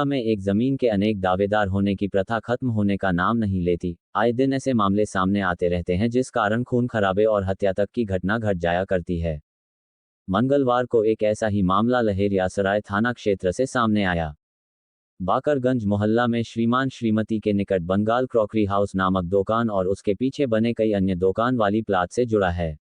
में एक जमीन के अनेक दावेदार होने की प्रथा खत्म होने का नाम नहीं लेती। आए दिन ऐसे मामले सामने आते रहते हैं जिस कारण खून खराबे और हत्या तक की घटना घट जाया करती है। मंगलवार को एक ऐसा ही मामला लहेरियासराय थाना क्षेत्र से सामने आया। बाकरगंज मोहल्ला में श्रीमान श्रीमती के निकट बंगाल क्रॉकरी हाउस नामक दुकान और उसके पीछे बने कई अन्य दुकान वाली प्लाट से जुड़ा है,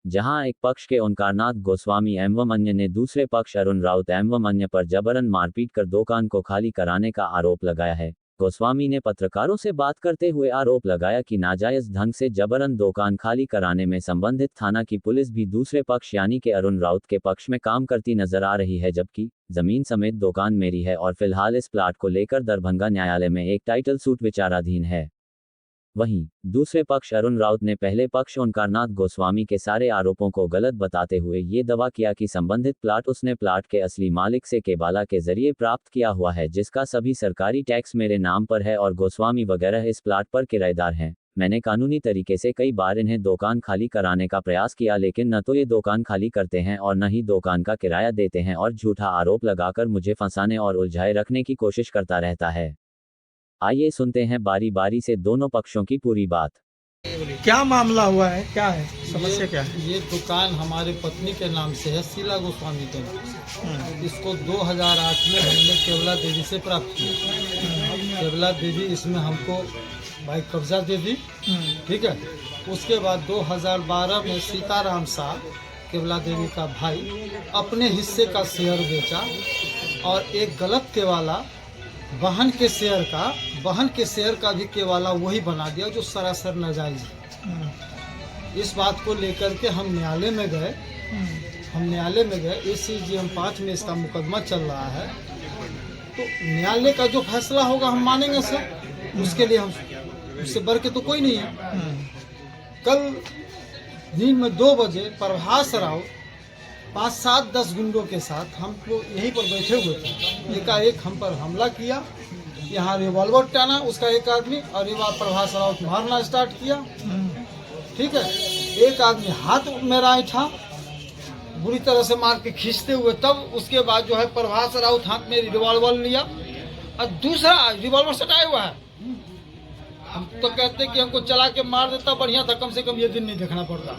जहां एक पक्ष के ओंकारनाथ गोस्वामी एवं अन्य ने दूसरे पक्ष अरुण राउत एवं अन्य पर जबरन मारपीट कर दुकान को खाली कराने का आरोप लगाया है। गोस्वामी ने पत्रकारों से बात करते हुए आरोप लगाया कि नाजायज ढंग से जबरन दुकान खाली कराने में संबंधित थाना की पुलिस भी दूसरे पक्ष यानी के अरुण राउत के पक्ष में काम करती नजर आ रही है, जबकि जमीन समेत दुकान मेरी है और फिलहाल इस प्लाट को लेकर दरभंगा न्यायालय में एक टाइटल सूट विचाराधीन है। वहीं दूसरे पक्ष अरुण राउत ने पहले पक्ष ओंकारनाथ गोस्वामी के सारे आरोपों को गलत बताते हुए ये दावा किया कि संबंधित प्लाट उसने प्लाट के असली मालिक से केबाला के जरिए प्राप्त किया हुआ है, जिसका सभी सरकारी टैक्स मेरे नाम पर है और गोस्वामी वगैरह इस प्लाट पर किराएदार हैं। मैंने कानूनी तरीके से कई बार इन्हें दुकान खाली कराने का प्रयास किया, लेकिन न तो ये दुकान खाली करते हैं और न ही दुकान का किराया देते हैं और झूठा आरोप लगाकर मुझे फंसाने और उलझाए रखने की कोशिश करता रहता है। आइए सुनते हैं बारी बारी से दोनों पक्षों की पूरी बात। क्या मामला हुआ है, क्या है समस्या, क्या है? ये दुकान हमारे पत्नी के नाम से है, शीला गोस्वामी के नाम से। इसको 2008 में हमने केवला देवी से प्राप्त किया। केवला देवी इसमें हमको भाई कब्जा दे दी, ठीक है। उसके बाद 2012 में सीताराम शाह केवला देवी का भाई अपने हिस्से का शेयर बेचा और एक गलत केवाला बहन के शेयर का भी केवाला वही बना दिया, जो सरासर नाजायज है। इस बात को लेकर के हम न्यायालय में गए। ACGM 5 में इसका मुकदमा चल रहा है, तो न्यायालय का जो फैसला होगा हम मानेंगे सर। उसके लिए हम उससे बढ़ के तो कोई नहीं है। कल दिन में 2 बजे प्रभास राव 5-7-10 गुंडों के साथ हम लोग यहीं पर बैठे हुए थे। एकाएक हम पर हमला किया, यहाँ रिवॉल्वर टाना उसका एक आदमी और प्रभास राउत मारना स्टार्ट किया, ठीक है। एक आदमी हाथ मेरा था, बुरी तरह से मार के खींचते हुए, तब उसके बाद जो है प्रभास राउत हाथ में रिवॉल्वर लिया और दूसरा रिवॉल्वर सटाया हुआ है। हम तो कहते कि हमको चला के मार देता बढ़िया था, कम से कम ये दिन नहीं देखना पड़ता।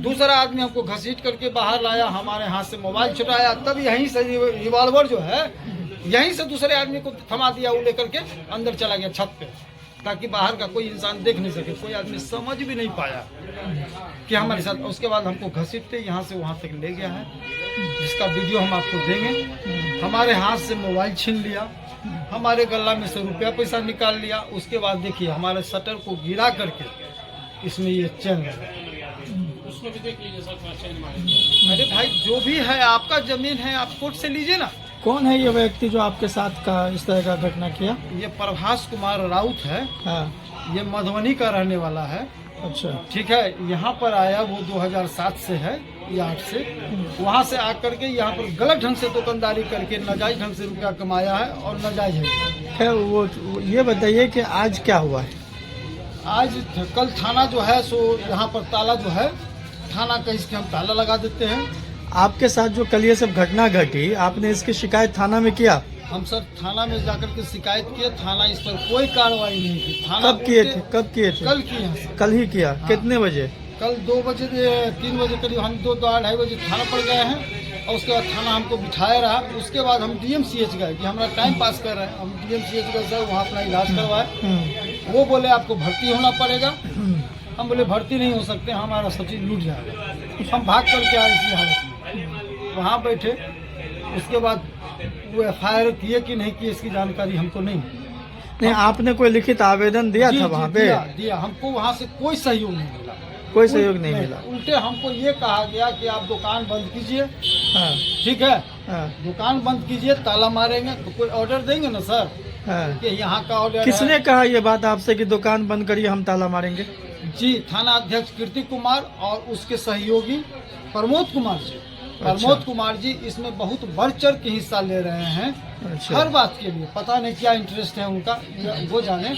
दूसरा आदमी हमको घसीट करके बाहर लाया, हमारे हाथ से मोबाइल छुड़ाया, तब यहीं से रिवॉल्वर जो है यहीं से दूसरे आदमी को थमा दिया, वो लेकर के अंदर चला गया छत पे, ताकि बाहर का कोई इंसान देख नहीं सके, कोई आदमी समझ भी नहीं पाया कि हमारे साथ। उसके बाद हमको घसीटते यहाँ से वहाँ तक ले गया है, जिसका वीडियो हम आपको देंगे। हमारे हाथ से मोबाइल छीन लिया, हमारे गला में से रुपया पैसा निकाल लिया। उसके बाद देखिए हमारे शटर को गिरा करके इसमें ये चैन लगा। अरे भाई जो भी है आपका जमीन है, आप कोर्ट से लीजिए ना। कौन है ये व्यक्ति जो आपके साथ का इस तरह का घटना किया? ये प्रभास कुमार राउत है। हाँ। ये मधुबनी का रहने वाला है। अच्छा, ठीक है। यहाँ पर आया वो 2007 से है या 8 से। वहाँ से आकर के यहाँ पर गलत ढंग से दुकानदारी करके नाजायज ढंग से रुपया कमाया है और नाजायज है। खैर वो ये बताइए कि आज क्या हुआ है? आज कल थाना जो है सो यहाँ पर ताला जो है थाना का, इसके हम ताला लगा देते हैं। आपके साथ जो कल ये सब घटना घटी, आपने इसकी शिकायत थाना में किया? हम सर थाना में जाकर के शिकायत किए, थाना इस पर कोई कार्रवाई नहीं की। थाना कब किए थे? कल किए। कल ही किया? हाँ। कितने बजे? कल 2 बजे 3 बजे करीब हम 2-2:30 बजे थाना पर गए हैं और उसके बाद थाना हमको बिठाया रहा। उसके बाद हम DMCH गए कि हमारा टाइम पास कर रहे हैं। हम DMCH गए सर, वहाँ अपना इलाज करवाए। वो बोले आपको भर्ती होना पड़ेगा। हम बोले भर्ती नहीं हो सकते, हमारा सब चीज़ लूट जाएगा। हम भाग करके आए इसी हालत में, वहाँ बैठे। उसके बाद वो FIR किए कि नहीं किए इसकी जानकारी हमको नहीं। आपने कोई लिखित आवेदन दिया था वहाँ पे? दिया। हमको वहाँ से कोई सहयोग नहीं मिला। कोई सहयोग नहीं मिला? उल्टे हमको ये कहा गया कि आप दुकान बंद कीजिए। हाँ। ठीक है। हाँ। दुकान बंद कीजिए, ताला मारेंगे तो कोई ऑर्डर देंगे ना सर। हाँ। कि यहाँ का ऑर्डर किसने कहा ये बात आपसे कि दुकान बंद करिए, हम ताला मारेंगे? जी, थाना अध्यक्ष कीर्ति कुमार और उसके सहयोगी प्रमोद कुमार जी। प्रमोद कुमार जी इसमें बहुत बढ़ चढ़ के हिस्सा ले रहे हैं। अच्छा। हर बात के लिए पता नहीं क्या इंटरेस्ट है उनका, वो जाने,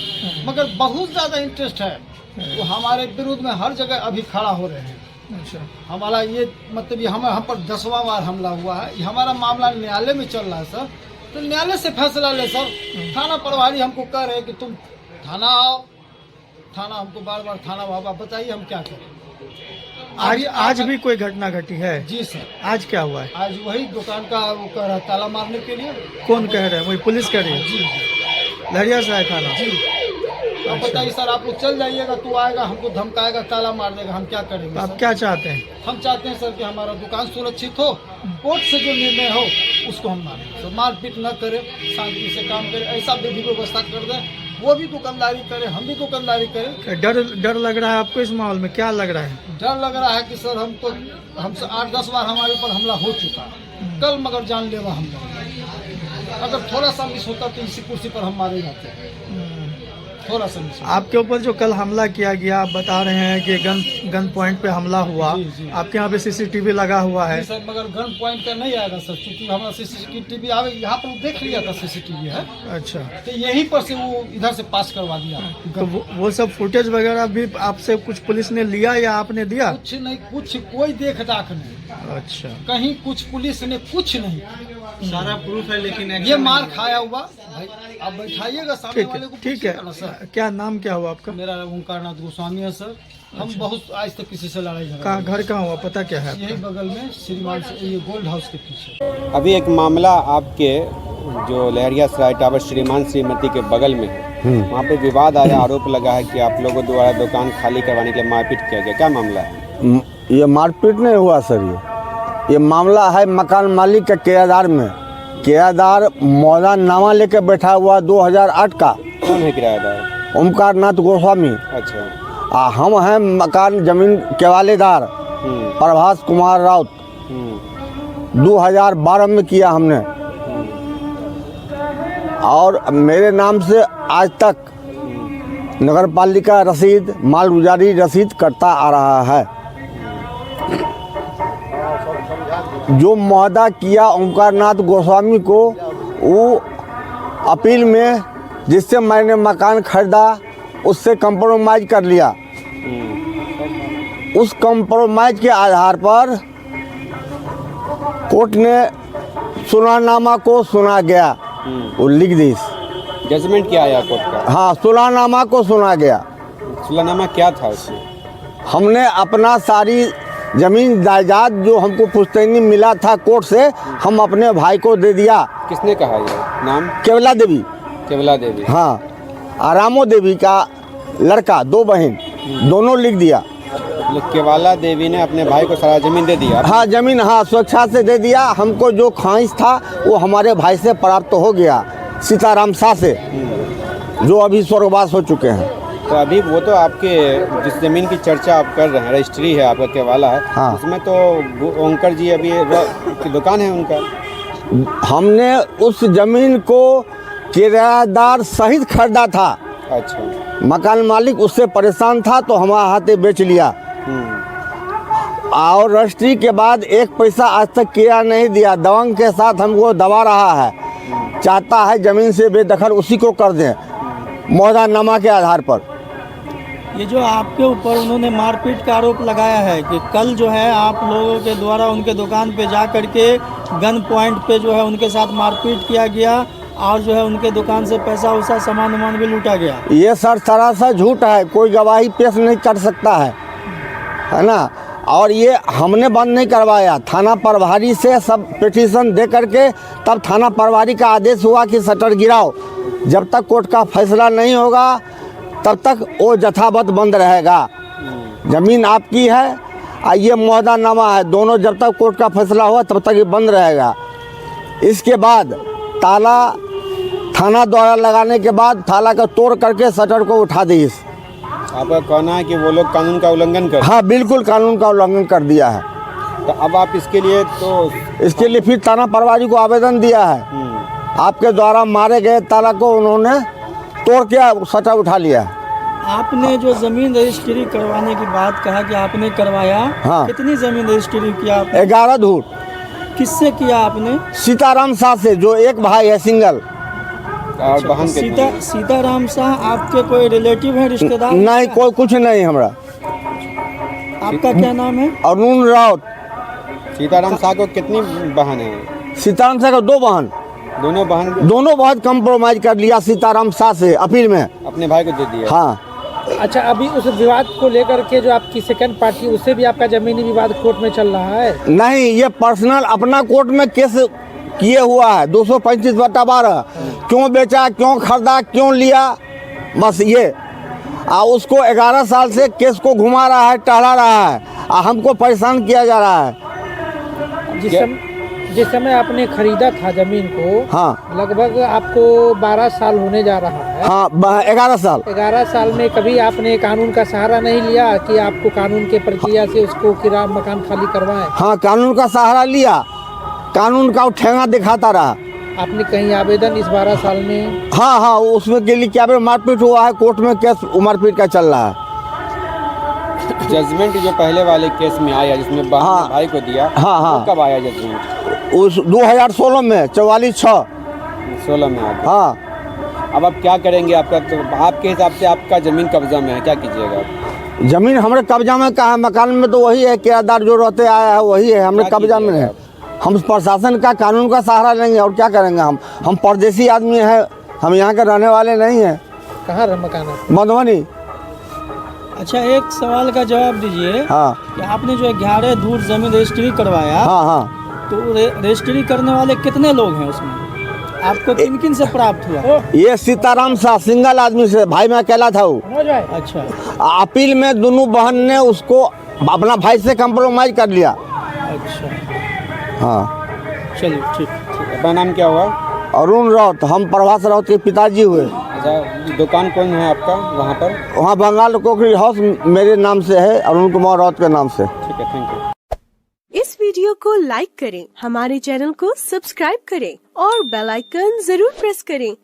मगर बहुत ज्यादा इंटरेस्ट है। वो हमारे विरुद्ध में हर जगह अभी खड़ा हो रहे हैं। अच्छा। हमारा ये मतलब ये हम पर 10वां बार हमला हुआ है। ये हमारा मामला न्यायालय में चल रहा है सर। तो न्यायालय से फैसला ले सर। थाना प्रभारी हमको कह रहे हैं कि तुम थाना आओ, थाना हमको बार बार थाना बाबा बताइए हम क्या करें। आज भी कोई घटना घटी है? जी सर। आज क्या हुआ है? आज वही दुकान का वो कह रहा है ताला मारने के लिए। कौन कह रहे हैं? वही पुलिस कह रही है? जी लहरिया सराय थाना। जी। अब बताइए सर, आप लोग चल जाइएगा, तू आएगा हमको धमकाएगा, ताला मार देगा, हम क्या करेंगे? तो आप सर? क्या चाहते हैं? हम चाहते हैं सर कि हमारा दुकान सुरक्षित हो, कोर्ट से जो निर्णय हो उसको हम मानें। तो मारपीट न करे, शांति से काम करे, ऐसा विधि व्यवस्था कर दें, वो भी दुकानदारी करे, हम भी दुकानदारी करें। डर लग रहा है आपको इस माहौल में? क्या लग रहा है? डर लग रहा है कि सर हमसे 8-10 बार हमारे ऊपर हमला हो चुका है। कल मगर जानलेवा हमला, अगर थोड़ा सा मिस होता तो इसी कुर्सी पर हम मारे जाते, थोड़ा सा मिस। आपके ऊपर जो कल हमला किया गया, आप बता रहे हैं कि गन पॉइंट पे हमला हुआ। जी, जी। आपके यहाँ पे सीसीटीवी लगा हुआ है? सर मगर गन पॉइंट का नहीं आएगा सर, क्योंकि हमारा सीसीटीवी आवे, यहाँ पर देख लिया था सीसीटीवी है। अच्छा, तो यहीं पर से वो इधर से पास करवा दिया। तो वो सब फुटेज वगैरह भी आपसे कुछ पुलिस ने लिया या आपने दिया? कुछ नहीं, कुछ कोई देख दाख नहीं। अच्छा, कहीं कुछ पुलिस ने कुछ नहीं। सारा प्रूफ है, लेकिन ये मार खाया हुआ भाई, आप बैठाइएगा सामने वाले को, ठीक है। पूछिएगा ना सर। क्या नाम क्या हुआ आपका? मेरा ओंकार नाथ गोस्वामी है सर। हम बहुत आज तक किसी से लड़ाई झगड़ा कहाँ घर कहाँ हुआ, पता क्या है? यही बगल में श्रीमान से, ये गोल्ड हाउस के पीछे। अभी एक मामला आपके जो लहरिया सराय टावर श्रीमान श्रीमती के बगल में है, वहाँ पे विवाद आया, आरोप लगा है कि आप लोगों द्वारा दुकान खाली करवाने के लिए मारपीट किया गया, क्या मामला है? ये मारपीट नहीं हुआ सर, ये मामला है मकान मालिक के किराएदार में। किराएदार मौलानामा लेकर बैठा हुआ 2008 का। कौन है किराएदार? ओमकार नाथ गोस्वामी। अच्छा। हम हैं मकान जमीन के वालेदार प्रभास कुमार राउत। 2012 में किया हमने, और मेरे नाम से आज तक नगर पालिका रसीद, माल गुजारी रसीद करता आ रहा है। जो मुआहदा किया ओमकार नाथ गोस्वामी को, वो अपील में जिससे मैंने मकान खरीदा उससे कंप्रोमाइज कर लिया। उस कंप्रोमाइज के आधार पर कोर्ट ने सुलहनामा को सुना गया, वो लिख दी। जजमेंट क्या आया कोर्ट का? हाँ, सुलहनामा को सुना गया। सुलहनामा क्या था उसमें? हमने अपना सारी जमीन जायदाद जो हमको पुश्तैनी मिला था कोर्ट से, हम अपने भाई को दे दिया। किसने कहा ये नाम? केवला देवी। केवला देवी? हाँ, आरामो देवी का लड़का, 2 बहन, दोनों लिख दिया। केवला देवी ने अपने भाई को सारा जमीन दे दिया? हाँ, जमीन हाँ स्वेच्छा से दे दिया। हमको जो ख्वाहिश था वो हमारे भाई से प्राप्त हो गया, सीताराम शाह से, जो अभी स्वर्गवास हो चुके हैं। तो अभी वो तो आपके जिस जमीन की चर्चा आप कर रहे हैं, रजिस्ट्री है आपका केवाला है, हाँ। उसमें तो ओंकर जी अभी की दुकान है उनका। हमने उस जमीन को किराएदार सहित खरीदा था। अच्छा। मकान मालिक उससे परेशान था तो हमारे हाथे बेच लिया, और रजिस्ट्री के बाद 1 पैसा आज तक किराया नहीं दिया। दबंग के साथ हमको दबा रहा है, चाहता है जमीन से बेदखल उसी को कर दें मुआहदानामा के आधार पर। ये जो आपके ऊपर उन्होंने मारपीट का आरोप लगाया है कि कल जो है आप लोगों के द्वारा उनके दुकान पे जा करके गन पॉइंट पे जो है उनके साथ मारपीट किया गया, और जो है उनके दुकान से पैसा वैसा सामान वामान भी लूटा गया। ये सर सरासर झूठ है, कोई गवाही पेश नहीं कर सकता है ना। और ये हमने बंद नहीं करवाया, थाना प्रभारी से सब पिटीशन दे करके तब थाना प्रभारी का आदेश हुआ कि शटर गिराओ। जब तक कोर्ट का फैसला नहीं होगा तब तक वो यथावत बंद रहेगा। जमीन आपकी है और ये मुआहदानामा है, दोनों जब तक कोर्ट का फैसला हुआ तब तक ये बंद रहेगा। इसके बाद ताला थाना द्वारा लगाने के बाद ताला का तोड़ करके शटर को उठा दी। आपका कहना है कि वो लोग कानून का उल्लंघन कर? हाँ, बिल्कुल कानून का उल्लंघन कर दिया है। तो अब आप इसके लिए फिर थाना प्रभारी को आवेदन दिया है। आपके द्वारा मारे गए ताला को उन्होंने तोड़ के शटर उठा लिया। आपने जो जमीन रजिस्ट्री करवाने की बात कहा कि आपने करवाया, हाँ। कितनी जमीन रजिस्ट्री किया आपने? 11 धूर। किससे किया आपने? सीताराम शाह से, जो एक भाई है सिंगल। और बहन सीताराम शाह आपके कोई रिलेटिव है, रिश्तेदार? नहीं, कोई कुछ नहीं हमरा। आपका क्या नाम है? अरुण राउत। सीताराम शाह को कितनी बहन है? सीताराम शाह का 2 बहन। दोनों बहन दोनों बहुत कम्प्रोमाइज कर लिया सीताराम शाह से अपील में। अपने भाई को दे दिया। हाँ। अच्छा, अभी उस विवाद को लेकर के जो आपकी सेकंड पार्टी, उससे भी आपका जमीनी विवाद कोर्ट में चल रहा है? नहीं, ये पर्सनल अपना कोर्ट में केस किए हुआ है 235/12। क्यों बेचा, क्यों खरीदा, क्यों लिया, बस ये। उसको 11 साल से केस को घुमा रहा है, टहला रहा है, हमको परेशान किया जा रहा है। जिस समय आपने खरीदा था जमीन को, हाँ, लगभग आपको 12 साल होने जा रहा है। हाँ, 11 साल। 11 साल में कभी आपने कानून का सहारा नहीं लिया कि आपको कानून के प्रक्रिया से उसको किराया मकान खाली करवाएं? हाँ, कानून का सहारा लिया, कानून का ठेंगा दिखाता रहा। आपने कहीं आवेदन इस 12 साल में? हाँ, उसमें के लिए क्या मारपीट हुआ है, कोर्ट में केस मारपीट का चल रहा है। जजमेंट जो पहले वाले केस में आया जिसमें बहन ने भाई को दिया, हाँ, कब आया जजमेंट? उस 2016 में 44/6 में आ गया। हाँ। अब आप क्या करेंगे? आपका तो आपके हिसाब से आपका जमीन कब्जा में है, क्या कीजिएगा? जमीन हमारे कब्जा में कहा, मकान में तो वही है, किराएदार जो रहते आया है वही है, हमने कब्जा में है। हम प्रशासन का, कानून का सहारा लेंगे और क्या करेंगे? हम परदेसी आदमी हैं, हम यहाँ के रहने वाले नहीं हैं। कहाँ मकान है? मधुबनी। अच्छा, एक सवाल का जवाब दीजिए। हाँ। कि आपने जो 11 धूर जमीन रजिस्ट्री करवाया, हाँ, तो रजिस्ट्री करने वाले कितने लोग हैं उसमें? आपको किन किन से प्राप्त हुआ? ये सीताराम शाह सिंगल आदमी से, भाई में अकेला था वो। अच्छा। अपील में दोनों बहन ने उसको अपना भाई से कम्प्रोमाइज कर लिया। अच्छा, हाँ। चलिए, ठीक। अपना नाम क्या हुआ? अरुण राउत। हम प्रभास राउत के पिताजी हुए। अच्छा, दुकान कौन है आपका वहाँ पर? वहाँ बंगाल कोकरी हाउस मेरे नाम से है, अरुण कुमार राउत के नाम से। ठीक है, थैंक यू। इस वीडियो को लाइक करें, हमारे चैनल को सब्सक्राइब करें और बेल आइकन जरूर प्रेस करें